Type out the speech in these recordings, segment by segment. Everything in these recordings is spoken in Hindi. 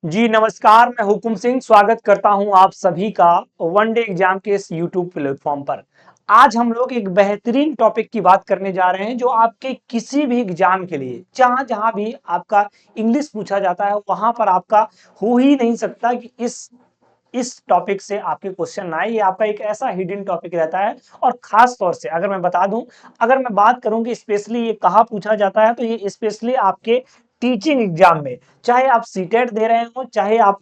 जी नमस्कार, मैं हुकुम सिंह स्वागत करता हूं आप सभी का वनडे एग्जाम के इस यूट्यूब प्लेटफॉर्म पर। आज हम लोग एक बेहतरीन टॉपिक की बात करने जा रहे हैं जो आपके किसी भी एग्जाम के लिए जहां जहां भी आपका इंग्लिश पूछा जाता है वहां पर आपका हो ही नहीं सकता कि इस टॉपिक से आपके क्वेश्चन ना आए। ये आपका एक ऐसा हिडन टॉपिक रहता है। और खास तौर से अगर मैं बता दूं, अगर मैं बात करूं कि स्पेशली ये कहाँ पूछा जाता है, तो ये स्पेशली आपके टीचिंग एग्जाम में, चाहे आप सीटेट दे रहे हो, चाहे आप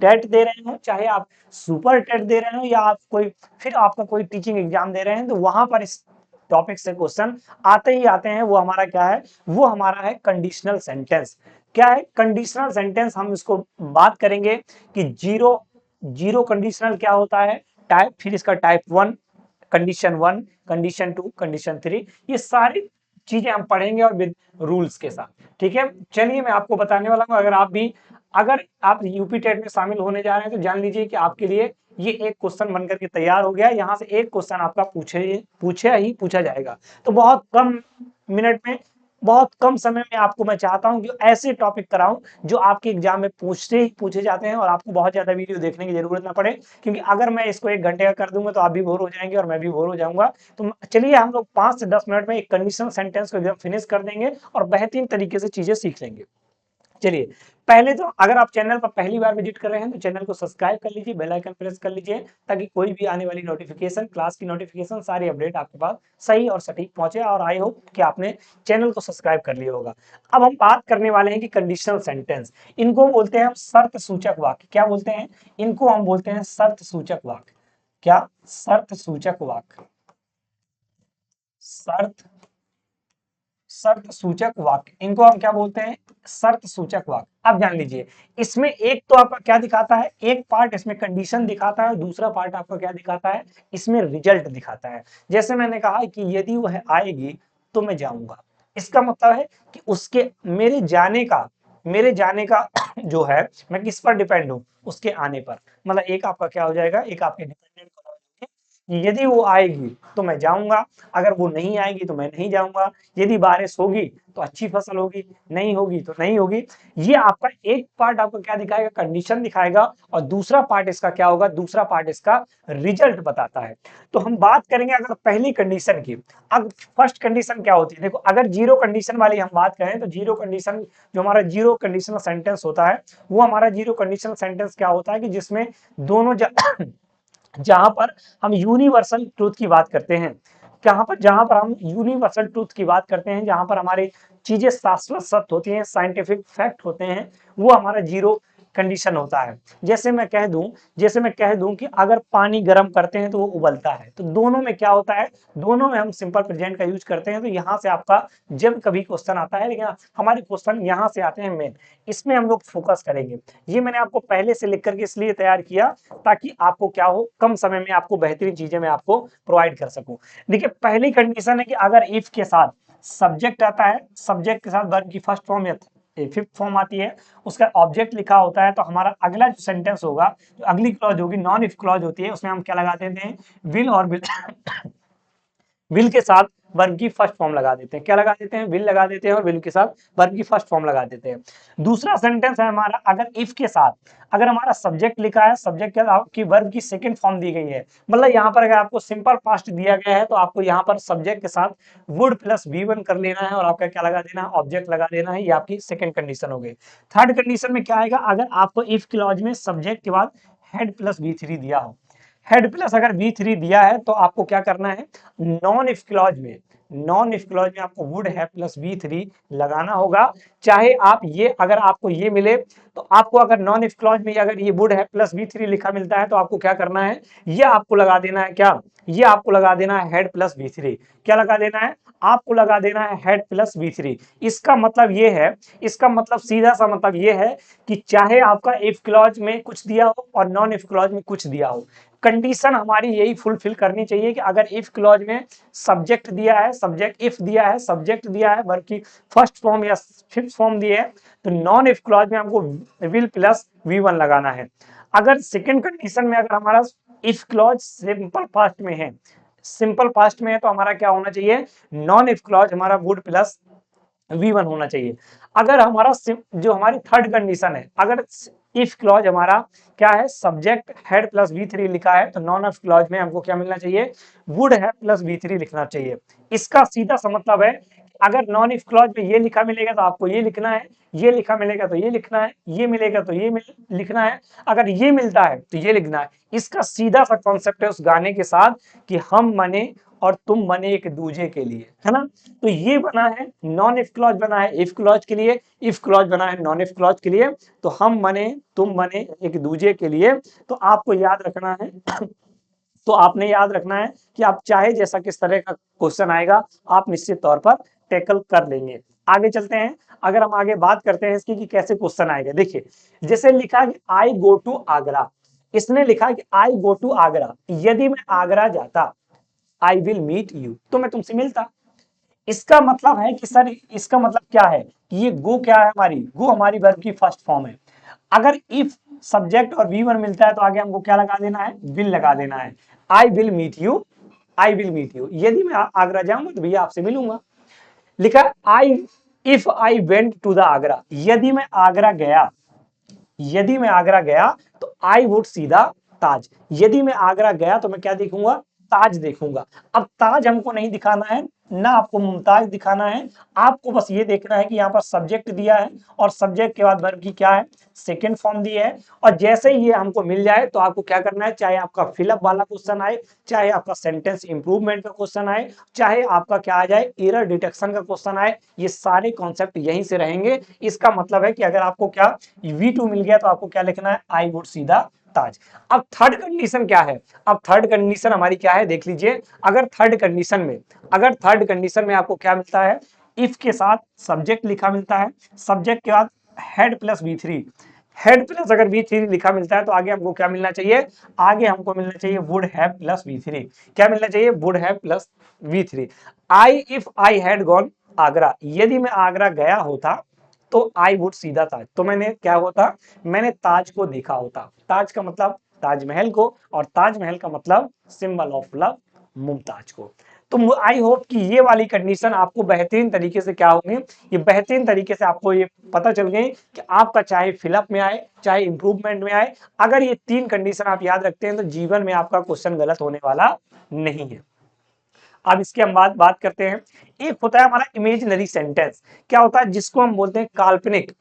टेट दे रहे हो, चाहे आप सुपर टेट दे रहे हो, या आप कोई फिर आपका कोई टीचिंग एग्जाम दे रहे हैं, तो वहां पर इस टॉपिक से क्वेश्चन आते ही आते हैं। वो हमारा क्या है? वो हमारा है कंडीशनल सेंटेंस। क्या है कंडीशनल सेंटेंस? हम इसको बात करेंगे कि जीरो जीरो कंडीशनल क्या होता है, टाइप, फिर इसका type one, condition one, condition two, condition three, ये सारी चीजें हम पढ़ेंगे और विद रूल्स के साथ। ठीक है, चलिए मैं आपको बताने वाला हूं। अगर आप यूपी टेट में शामिल होने जा रहे हैं तो जान लीजिए कि आपके लिए ये एक क्वेश्चन बनकर के तैयार हो गया। यहाँ से एक क्वेश्चन आपका पूछा जाएगा। तो बहुत कम मिनट में, बहुत कम समय में आपको मैं चाहता हूं कि ऐसे टॉपिक कराऊं जो आपके एग्जाम में पूछे जाते हैं और आपको बहुत ज्यादा वीडियो देखने की जरूरत ना पड़े। क्योंकि अगर मैं इसको 1 घंटे का कर दूंगा तो आप भी बोर हो जाएंगे और मैं भी बोर हो जाऊंगा। तो चलिए हम लोग 5 से 10 मिनट में एक कंडीशनल सेंटेंस को एकदम फिनिश कर देंगे और बेहतरीन तरीके से चीजें सीख लेंगे। चलिए, पहले तो अगर आप चैनल पर पहली बार विजिट कर रहे हैं तो चैनल को सब्सक्राइब कर लीजिए, बेल आइकन प्रेस कर लीजिए, ताकि कोई भी आने वाली नोटिफिकेशन, क्लास की नोटिफिकेशन, सारी अपडेट आपके पास सही और सटीक पहुंचे। और आई होप कि आपने चैनल को सब्सक्राइब कर लिया होगा। अब हम बात करने वाले हैं कि कंडीशनल सेंटेंस, इनको बोलते हैं हम शर्त सूचक वाक्य। क्या बोलते हैं? इनको हम बोलते हैं शर्त सूचक वाक्य। क्या? शर्त सूचक वाक्य। शर्त शर्त सूचक वाक्य, इनको हम क्या बोलते हैं? शर्त सूचक वाक्य। अब जान लीजिए, इसमें एक तो आपका क्या दिखाता है, एक पार्ट इसमें कंडीशन दिखाता है और दूसरा पार्ट आपका क्या दिखाता है, इसमें रिजल्ट दिखाता है। जैसे मैंने कहा कि यदि वह आएगी तो मैं जाऊंगा, इसका मतलब है कि उसके मेरे जाने का जो है, मैं किस पर डिपेंड हूं? उसके आने पर। मतलब एक आपका क्या हो जाएगा, एक आपके डिपेंडेंट यदि वो आएगी तो मैं जाऊंगा, अगर वो नहीं आएगी तो मैं नहीं जाऊंगा। यदि बारिश होगी तो अच्छी फसल होगी, नहीं होगी तो नहीं होगी। ये आपका एक पार्ट आपको क्या दिखाएगा? कंडीशन दिखाएगा। और दूसरा पार्ट इसका क्या होगा? दूसरा पार्ट इसका रिजल्ट बताता है। तो हम बात करेंगे अगर पहली कंडीशन की। अब फर्स्ट कंडीशन क्या होती है? देखो, अगर जीरो कंडीशन वाली हम बात करें तो जीरो कंडीशन, जो हमारा जीरो कंडीशनल सेंटेंस होता है, वो हमारा जीरो कंडीशनल सेंटेंस क्या होता है कि जिसमें दोनों जहां पर हम यूनिवर्सल ट्रूथ की बात करते हैं, जहां पर हम यूनिवर्सल ट्रूथ की बात करते हैं, जहां पर हमारी चीजें शाश्वत सत्य होती हैं, साइंटिफिक फैक्ट होते हैं, वो हमारा जीरो कंडीशन होता है। जैसे मैं कह दूं कि अगर पानी गर्म करते हैं तो वो उबलता है, तो दोनों में क्या होता है? दोनों में हम सिंपल प्रेजेंट का यूज करते हैं। तो यहां से आपका जब कभी क्वेश्चन आता है, लेकिन हमारे क्वेश्चन यहां से आते हैं मेन, इसमें हम लोग फोकस करेंगे। ये मैंने आपको पहले से लिख करके इसलिए तैयार किया ताकि आपको क्या हो, कम समय में आपको बेहतरीन चीजें मैं आपको प्रोवाइड कर सकूं। देखिए, पहली कंडीशन है कि अगर इफ के साथ सब्जेक्ट आता है, सब्जेक्ट के साथ वर्ब की फर्स्ट फॉर्म या फिफ्थ फॉर्म आती है, उसका ऑब्जेक्ट लिखा होता है, तो हमारा अगला जो सेंटेंस होगा, जो अगली क्लॉज होगी, नॉन इफ क्लॉज होती है, उसमें हम क्या लगा देते हैं? विल और विल विल के साथ वर्ब की फर्स्ट फॉर्म लगा देते हैं। क्या लगा देते हैं? विल लगा देते हैं और विल के साथ वर्ब की फर्स्ट फॉर्म लगा देते हैं। दूसरा सेंटेंस है हमारा, अगर इफ के साथ, अगर हमारा सब्जेक्ट लिखा है, सब्जेक्ट के साथ की वर्ब की सेकंड फॉर्म दी गई है, मतलब यहाँ पर अगर आपको सिंपल पास्ट दिया गया है तो आपको यहाँ पर सब्जेक्ट के साथ वुड प्लस V1 कर लेना है और आपका क्या लगा देना है? ऑब्जेक्ट लगा देना है। ये आपकी सेकंड कंडीशन हो गई। थर्ड कंडीशन में क्या आएगा? अगर आपको इफ क्लॉज में सब्जेक्ट के बाद हेड प्लस V3 दिया हो, हेड प्लस अगर V3 दिया है तो आपको क्या करना है? नॉन इफ क्लॉज में आपको वुड है प्लस V3 लगाना होगा। चाहे आप ये, अगर आपको ये मिले तो आपको, अगर नॉन इफ क्लॉज में अगर ये वुड है प्लस V3 लिखा मिलता है तो आपको क्या करना है? ये आपको लगा देना है क्या? ये आपको लगा देना है हेड प्लस V3। क्या लगा देना है? आपको लगा देना है हेड प्लस V3। इसका मतलब ये है, इसका मतलब सीधा सा मतलब ये है कि चाहे आपका इफ क्लॉज में कुछ दिया हो और नॉन इफ क्लॉज में कुछ दिया हो, कंडीशन हमारी यही फुलफिल करनी चाहिए कि अगर इफ क्लॉज में सब्जेक्ट दिया है, सब्जेक्ट इफ दिया है, सब्जेक्ट दिया है, वर्ब की फर्स्ट फॉर्म या फिफ्थ फॉर्म दिए है, तो नॉन इफ क्लॉज में हमको विल प्लस V1 लगाना है। अगर सेकंड कंडीशन में अगर हमारा इफ क्लॉज सिंपल पास्ट में है, सिंपल पास्ट में है, तो हमारा क्या होना चाहिए? नॉन इफ क्लॉज हमारा वुड प्लस V1 होना चाहिए। अगर हमारा जो हमारी थर्ड कंडीशन है, अगर इफ क्लॉज हमारा क्या है, सब्जेक्ट हैड प्लस V3 लिखा है, तो नॉन इफ क्लॉज में हमको क्या मिलना चाहिए, वुड हैव प्लस V3 लिखना चाहिए। इसका सीधा सा मतलब है, अगर नॉन इफ क्लॉज में ये लिखा मिलेगा तो आपको ये लिखना है, ये लिखा मिलेगा तो ये लिखना है, ये मिलेगा तो ये लिखना है, अगर ये मिलता है तो ये लिखना है। इसका सीधा सा कॉन्सेप्ट है उस गाने के साथ कि हम मने और तुम मने एक दूजे के लिए, है ना। तो ये बना है नॉन इफ क्लॉज, बना है इफ क्लॉज के लिए, इफ क्लॉज बना है नॉन इफ क्लॉज के लिए। तो हम मने तुम मने एक दूजे के लिए, तो आपको याद रखना है तो आपने याद रखना है कि आप चाहे जैसा किस तरह का क्वेश्चन आएगा, आप निश्चित तौर पर टैकल कर लेंगे। आगे चलते हैं, अगर हम आगे बात करते हैं इसकी कि कैसे क्वेश्चन आएगा। देखिए, जैसे लिखा कि आई गो टू आगरा, इसने लिखा कि आई गो टू आगरा, यदि मैं आगरा जाता, आई विल मीट यू, तो मैं तुमसे मिलता। इसका मतलब है कि सर, इसका मतलब क्या है कि ये गो क्या है, हमारी गो हमारी वर्ब की फर्स्ट फॉर्म है। अगर इफ सब्जेक्ट और V1 मिलता है तो आगे हमको क्या लगा देना है, विल लगा देना है। I will meet you, I will meet you, यदि मैं आगरा जाऊंगा तो भैया आपसे मिलूंगा। लिखा I, if I went to the Agra, यदि मैं आगरा गया, यदि मैं आगरा गया तो आई वुड सी द ताज, यदि मैं आगरा गया तो मैं क्या देखूंगा, ताज देखूंगा। अब ताज हमको नहीं दिखाना है, ना आपको मुमताज दिखाना है, आपको बस ये देखना है कि यहाँ पर सब्जेक्ट दिया है और सब्जेक्ट के बाद वर्ब की क्या है, सेकेंड फॉर्म दी है। और जैसे ही ये हमको मिल जाए तो आपको क्या करना है, चाहे आपका फिलअप वाला क्वेश्चन आए, चाहे आपका सेंटेंस इंप्रूवमेंट का क्वेश्चन आए, चाहे आपका क्या आ जाए, एरर डिटेक्शन का क्वेश्चन आए, ये सारे कॉन्सेप्ट यहीं से रहेंगे। इसका मतलब है कि अगर आपको क्या V2 मिल गया तो आपको क्या लिखना है, आई वुड सी द ताज। अब थर्ड कंडीशन क्या है, अब थर्ड कंडीशन हमारी क्या है, देख लीजिए। अगर थर्ड कंडीशन में आपको क्या मिलता है, इफ के साथ सब्जेक्ट लिखा मिलता है, सब्जेक्ट के बाद head plus V3, head plus अगर V3 लिखा मिलता है तो आगे हमको क्या मिलना चाहिए, आगे हमको मिलना चाहिए वुड हैव प्लस V3। क्या मिलना चाहिए, would have plus V3। I if I had gone Agra, यदि मैं आगरा गया होता तो आई वुड सी द ताज, तो मैंने क्या होता, मैंने ताज को देखा होता। ताज का मतलब ताजमहल को, और ताजमहल का मतलब सिंबल ऑफ लव, मुमताज को। तो आई होप कि ये वाली कंडीशन आपको बेहतरीन तरीके से क्या होंगे, ये बेहतरीन तरीके से आपको ये पता चल गई कि आपका चाहे फिलअप में आए, चाहे इंप्रूवमेंट में आए, अगर ये तीन कंडीशन आप याद रखते हैं तो जीवन में आपका क्वेश्चन गलत होने वाला नहीं है। अब इसके हम बात करते हैं। एक होता है हमारा इमेजिनरी सेंटेंस, क्या होता है, जिसको हम बोलते हैं काल्पनिक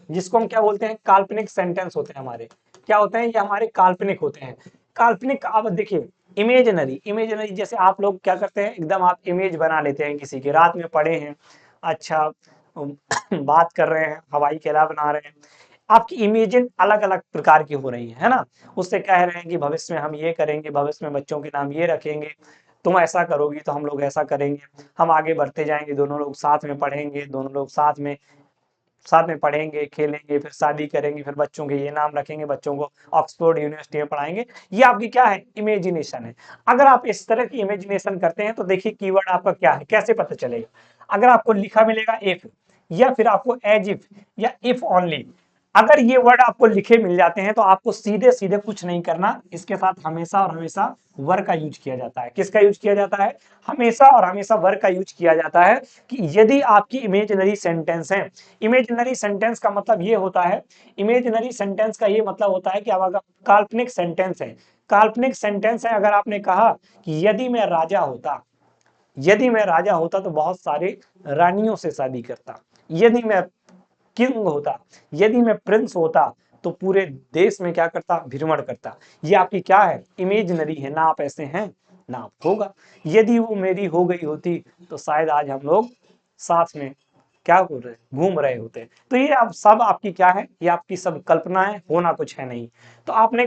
जिसको हम क्या बोलते हैं, काल्पनिक सेंटेंस होते हैं हमारे, क्या होते हैं, ये हमारे काल्पनिक होते हैं। काल्पनिक, अब देखिए, इमेजिनरी जैसे आप लोग क्या करते हैं, एकदम आप इमेज बना लेते हैं किसी की, रात में पड़े हैं, अच्छा बात कर रहे हैं, हवाई किला बना रहे हैं, आपकी इमेजिन अलग अलग प्रकार की हो रही है ना। उससे कह रहे हैं कि भविष्य में हम ये करेंगे, भविष्य में बच्चों के नाम ये रखेंगे, तुम ऐसा करोगी तो हम लोग ऐसा करेंगे, हम आगे बढ़ते जाएंगे, दोनों लोग साथ में पढ़ेंगे, दोनों लोग साथ में पढ़ेंगे, खेलेंगे, फिर शादी करेंगे, फिर बच्चों के ये नाम रखेंगे, बच्चों को ऑक्सफोर्ड यूनिवर्सिटी में पढ़ाएंगे। ये आपकी क्या है, इमेजिनेशन है। अगर आप इस तरह की इमेजिनेशन करते हैं तो देखिए कीवर्ड आपका क्या है, कैसे पता चलेगा। अगर आपको लिखा मिलेगा इफ, या फिर आपको एज इफ, या इफ ओनली, अगर ये वर्ड आपको लिखे मिल जाते हैं तो आपको सीधे सीधे कुछ नहीं करना, इसके साथ हमेशा और हमेशा वर का यूज किया जाता है। किसका यूज किया जाता है, हमेशा और हमेशा वर का यूज किया जाता है। कि यदि आपकी इमेजिनरी सेंटेंस है, इमेजिनरी सेंटेंस का मतलब ये होता है, इमेजिनरी सेंटेंस का ये मतलब होता है कि अब अगर काल्पनिक सेंटेंस है, काल्पनिक सेंटेंस है, अगर आपने कहा कि यदि मैं राजा होता, यदि मैं राजा होता तो बहुत सारे रानियों से शादी करता, यदि मैं किंग होता, यदि मैं प्रिंस होता तो पूरे देश में क्या करता, भ्रमण करता। ये आपकी क्या है, इमेजिनरी है, ना आप ऐसे हैं ना आप होगा। यदि वो मेरी हो गई होती तो शायद आज हम लोग साथ में क्या कर रहे, घूम रहे होते। तो ये अब सब आपकी क्या है, ये आपकी सब कल्पना है, होना कुछ है नहीं। तो आपने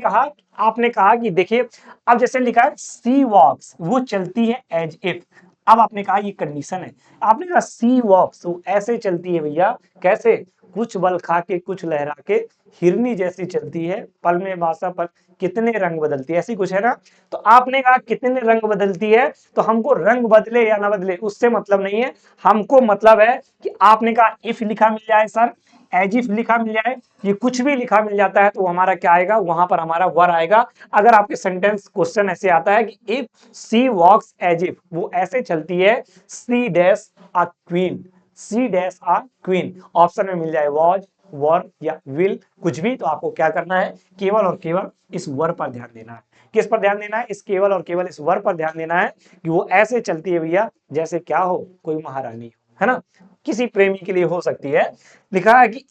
कहा कि देखिए, अब जैसे लिखा है सी वॉक्स, वो चलती है एज इफ। अब आपने कहा ये कंडीशन है, आपने कहा सी वॉक्स, वो ऐसे चलती है भैया, कैसे, कुछ बल खा के कुछ लहरा के, हिरनी जैसी चलती है, पल में बासा पर कितने रंग बदलती है, ऐसी कुछ है ना। तो आपने कहा कितने रंग बदलती है, तो हमको रंग बदले या ना बदले उससे मतलब नहीं है, हमको मतलब है कि आपने कहा इफ लिखा मिल जाए सर, एज इफ लिखा मिल जाए, ये कुछ भी लिखा मिल जाता है तो हमारा क्या आएगा, वहां पर हमारा वर आएगा। अगर आपके सेंटेंस क्वेश्चन ऐसे आता है कि if she walks as if, वो ऐसे चलती है, she dash a queen, she dash a queen. Option में मिल जाए वॉज, वर या विल, कुछ भी। तो आपको क्या करना है, केवल और केवल इस वर पर ध्यान देना है। किस पर ध्यान देना है, इस केवल और केवल इस वर पर ध्यान देना है कि वो ऐसे चलती है भैया जैसे क्या हो, कोई महारानी हो, है ना, किसी प्रेमी के लिए हो सकती है। लिखा है कि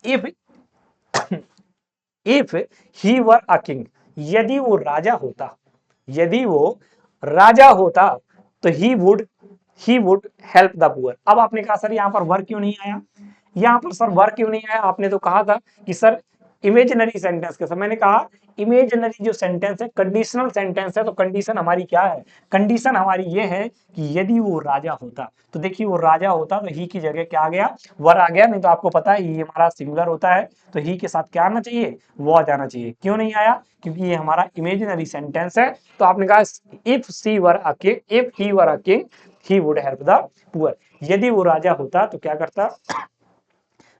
if he were a king, यदि वो राजा होता, यदि वो राजा होता तो ही वुड हेल्प द पुअर। अब आपने कहा सर यहाँ पर वर क्यों नहीं आया, यहाँ पर सर वर क्यों नहीं आया, आपने तो कहा था कि सर इमेजिनरी सेंटेंस के साथ। मैंने कहा इमेजिनरी जो सेंटेंस है कंडीशनल सेंटेंस है, तो कंडीशन हमारी क्या है, कंडीशन हमारी ये है कि यदि वो राजा होता। तो देखिए वो राजा होता तो ही की जगह क्या आ गया, वर आ गया। नहीं तो आपको पता है ये हमारा सिंगुलर होता है तो ही के साथ क्या आना चाहिए, वॉज आना चाहिए। क्यों नहीं आया, क्योंकि ये हमारा इमेजिनरी सेंटेंस है। तो आपने कहा if she were a king, if he were a king he would help the poor. यदि वो राजा होता तो क्या करता,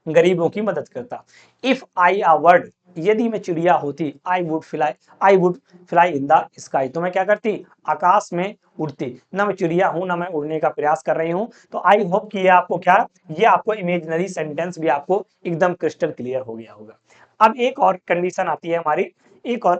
गरीबों की मदद करता। इफ आई अ बर्ड, यदि मैं चिड़िया होती, I would fly in the sky, तो मैं क्या करती, आकाश में उड़ती। ना मैं चिड़िया हूं ना मैं उड़ने का प्रयास कर रही हूं। तो आई होप कि ये आपको क्या, ये आपको इमेजिनरी सेंटेंस भी आपको एकदम क्रिस्टल क्लियर हो गया होगा। अब एक और कंडीशन आती है हमारी, एक और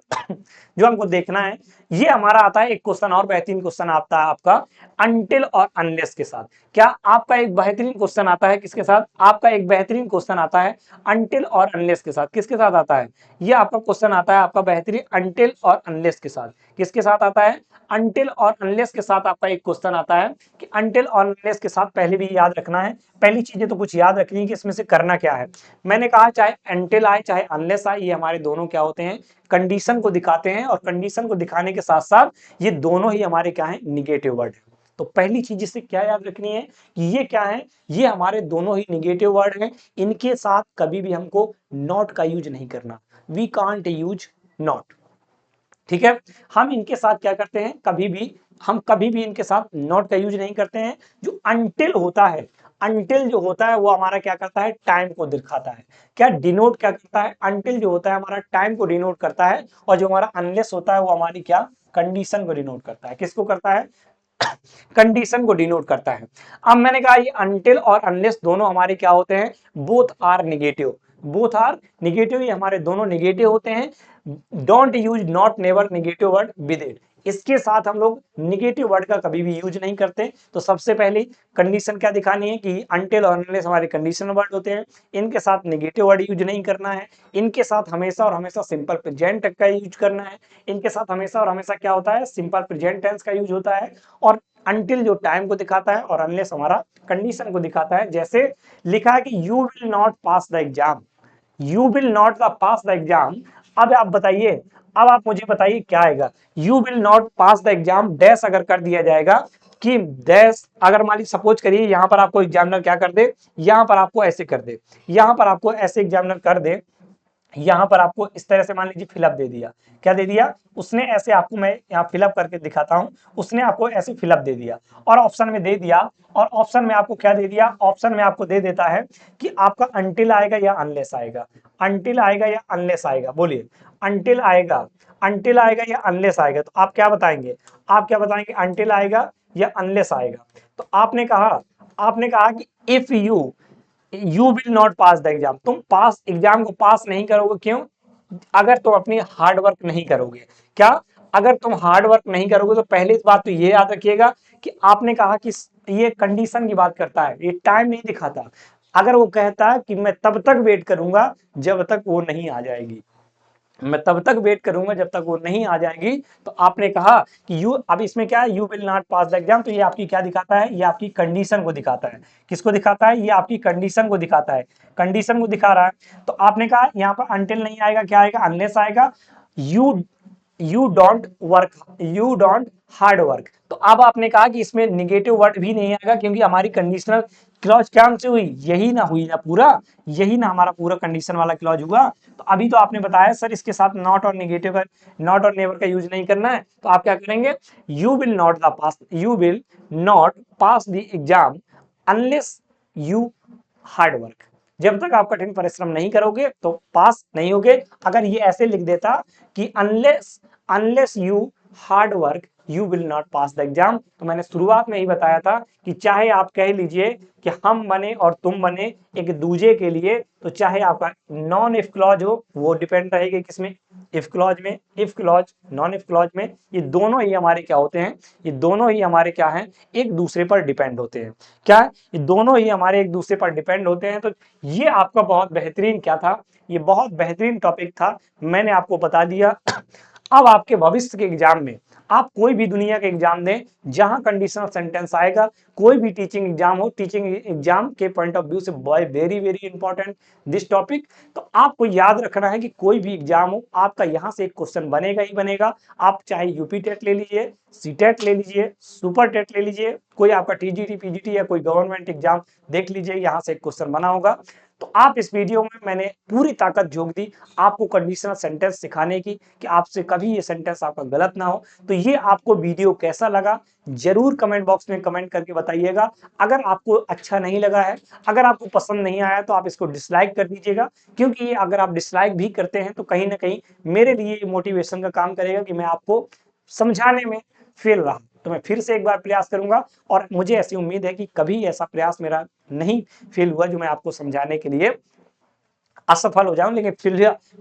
जो हमको देखना है, ये हमारा आता है एक क्वेश्चन और बेहतरीन क्वेश्चन आता है आपका अनटिल और अनलेस के साथ। क्या आपका एक बेहतरीन क्वेश्चन आता है किसके साथ, आपका एक बेहतरीन क्वेश्चन आता है अनटिल और अनलेस के साथ। किसके साथ आता है, ये आपका क्वेश्चन आता है आपका बेहतरीन अनटिल और अनलेस के साथ। किसके साथ आता है, अनटिल और अनलेस के साथ आपका एक क्वेश्चन आता है कि अनटिल और अनलेस के साथ पहले भी याद रखना है, पहली चीजें तो कुछ याद रखनी है कि इसमें से करना क्या है। मैंने कहा चाहे अनटिल आए चाहे अनलेस आए, ये हमारे दोनों क्या होते हैं, कंडीशन को दिखाते हैं। और कंडीशन को दिखाने के साथ साथ ये दोनों ही हमारे क्या है, निगेटिव वर्ड है। तो पहली चीज इससे क्या याद रखनी है कि ये क्या है, ये हमारे दोनों ही निगेटिव वर्ड हैं। इनके साथ कभी भी हमको नॉट का यूज नहीं करना, वी कांट यूज नॉट। ठीक है, हम इनके साथ क्या करते हैं, कभी भी इनके साथ नॉट का यूज नहीं करते हैं। जो अनटिल होता है, अनटिल जो होता है वो हमारा क्या करता है, टाइम को दिखाता है। क्या डिनोट क्या करता है, अनटिल जो होता है हमारा टाइम को डिनोट करता है। और जो हमारा अनलेस होता है वो हमारी क्या, कंडीशन को डिनोट करता है। किसको करता है, कंडीशन को डिनोट करता है। अब मैंने कहा ये अनटिल और अनलेस दोनों हमारे क्या होते हैं, both are negative, both are negative, ये हमारे दोनों निगेटिव होते हैं। Don't use not, never negative word with it, इसके साथ हम लोग निगेटिव वर्ड का कभी भी यूज नहीं करते। तो सबसे पहले कंडीशन क्या दिखानी है कि अनटिल और अनलेस हमारे कंडीशनल वर्ड होते हैं, इनके साथ निगेटिव वर्ड यूज नहीं करना है। इनके साथ हमेशा और हमेशा सिंपल प्रेजेंट का यूज करना है। इनके साथ हमेशा और हमेशा क्या होता है, सिंपल प्रेजेंट टेंस का यूज होता है। और अनटिल जो टाइम को दिखाता है और अनलेस हमारा कंडीशन को दिखाता है। जैसे लिखा है कि you will not pass the exam, you will not the pass the exam. अब आप बताइए, अब आप मुझे बताइए क्या आएगा, you will not pass the exam dash अगर कर दिया जाएगा कि डैश, अगर मान लीजिए सपोज करिए यहां पर आपको एग्जामिनर क्या कर दे, यहां पर आपको ऐसे कर दे, यहां पर आपको ऐसे एग्जामिनर कर दे, यहां पर आपको इस तरह से मान लीजिए फिलअप दे दिया। क्या दे दिया उसने, ऐसे आपको मैं यहाँ फिलअप करके दिखाता हूं, उसने आपको ऐसे फिलअप दे दिया और ऑप्शन में दे दिया। और ऑप्शन में आपको क्या दे दिया, ऑप्शन में आपको दे देता है कि आपका अनटिल आएगा या अनलेस आएगा, अनटिल आएगा या अनलेस आएगा, बोलिए अनटिल आएगा, अनटिल आएगा या अनलेस आएगा। तो आप क्या बताएंगे, आप क्या बताएंगे, अनटिल आएगा या अनलेस आएगा। तो आपने कहा कि if you will not pass the exam, तुम पास एग्जाम को पास नहीं करोगे, क्यों, अगर तुम अपनी हार्ड वर्क नहीं करोगे। क्या, अगर तुम हार्ड वर्क नहीं करोगे। तो पहली बात तो ये याद रखिएगा कि आपने कहा कि ये कंडीशन की बात करता है, ये टाइम नहीं दिखाता। अगर वो कहता है कि मैं तब तक वेट करूंगा जब तक वो नहीं आ जाएगी, मैं तब तक वेट करूंगा जब तक वो नहीं आ जाएगी। तो आपने कहा कि यू, अब इसमें क्या है, you will not pass the exam, तो ये आपकी क्या दिखाता है, ये आपकी कंडीशन को दिखाता है। किसको दिखाता है, ये आपकी कंडीशन को दिखाता है, कंडीशन को दिखा रहा है। तो आपने कहा यहाँ पर अनटिल नहीं आएगा, क्या आएगा, अनलेस आएगा। You you don't work, you don't hard work. तो अब आपने कहा कि इसमें निगेटिव वर्ड भी नहीं आएगा, क्योंकि हमारी कंडीशनल क्लॉज क्या से हुई, यही ना हुई ना पूरा, यही ना हमारा पूरा कंडीशन वाला क्लॉज हुआ। तो अभी तो आपने बताया सर इसके साथ नॉट और निगेटिव, नॉट और नेवर का यूज नहीं करना है। तो आप क्या करेंगे, you will not the pass, you will not pass the exam unless you hard work, जब तक आप कठिन परिश्रम नहीं करोगे तो पास नहीं होगे। अगर ये ऐसे लिख देता कि unless unless you hard work you will not pass the exam. तो मैंने शुरुआत में ही बताया था कि चाहे आप कह लीजिए कि हम बने और तुम बने एक दूजे के लिए, तो चाहे आपका नॉन इफ क्लॉज हो वो डिपेंड रहेगी किसमें, इफ क्लॉज में। If clause non if clause में ये दोनों ही हमारे क्या होते हैं, ये दोनों ही हमारे क्या हैं, एक दूसरे पर डिपेंड होते हैं। क्या है, ये दोनों ही हमारे एक दूसरे पर डिपेंड होते हैं। तो ये आपका बहुत बेहतरीन क्या था, ये बहुत बेहतरीन टॉपिक था, मैंने आपको बता दिया। अब आपके भविष्य के एग्जाम में आप कोई भी दुनिया के एग्जाम दें, जहां कंडीशनल सेंटेंस आएगा, कोई भी टीचिंग एग्जाम हो, टीचिंग एग्जाम के पॉइंट ऑफ व्यू से very very important this topic. तो आपको याद रखना है कि कोई भी एग्जाम हो, आपका यहां से एक क्वेश्चन बनेगा ही बनेगा। आप चाहे यूपी टेट ले लीजिए, सी टेट ले लीजिए, सुपर टेट ले लीजिए, कोई आपका टीजीटी पीजीटी या कोई गवर्नमेंट एग्जाम देख लीजिए, यहां से एक क्वेश्चन बना होगा। तो आप इस वीडियो में मैंने पूरी ताकत झोंक दी आपको कंडीशनल सेंटेंस सिखाने की, कि आपसे कभी ये सेंटेंस आपका गलत ना हो। तो ये आपको वीडियो कैसा लगा जरूर कमेंट बॉक्स में कमेंट करके बताइएगा। अगर आपको अच्छा नहीं लगा है, अगर आपको पसंद नहीं आया, तो आप इसको डिसलाइक कर दीजिएगा, क्योंकि ये अगर आप डिसलाइक भी करते हैं तो कहीं ना कहीं मेरे लिए मोटिवेशन का काम करेगा कि मैं आपको समझाने में फेल रहा। तो मैं फिर से एक बार प्रयास करूंगा, और मुझे ऐसी उम्मीद है कि कभी ऐसा प्रयास मेरा नहीं फेल हुआ जो मैं आपको समझाने के लिए असफल हो जाऊं। लेकिन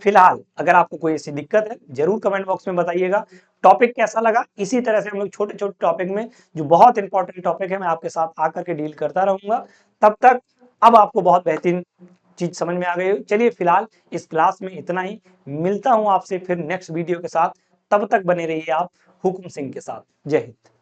फिलहाल अगर आपको कोई ऐसी दिक्कत है जरूर कमेंट बॉक्स में बताइएगा। टॉपिक कैसा लगा, इसी तरह से हम लोग छोटे छोटे टॉपिक में जो बहुत इंपॉर्टेंट टॉपिक है मैं आपके साथ आकर के डील करता रहूंगा। तब तक अब आपको बहुत बेहतरीन चीज समझ में आ गई हो। चलिए फिलहाल इस क्लास में इतना ही, मिलता हूं आपसे फिर नेक्स्ट वीडियो के साथ। तब तक बने रहिए आप हुकुम सिंह के साथ। जय हिंद।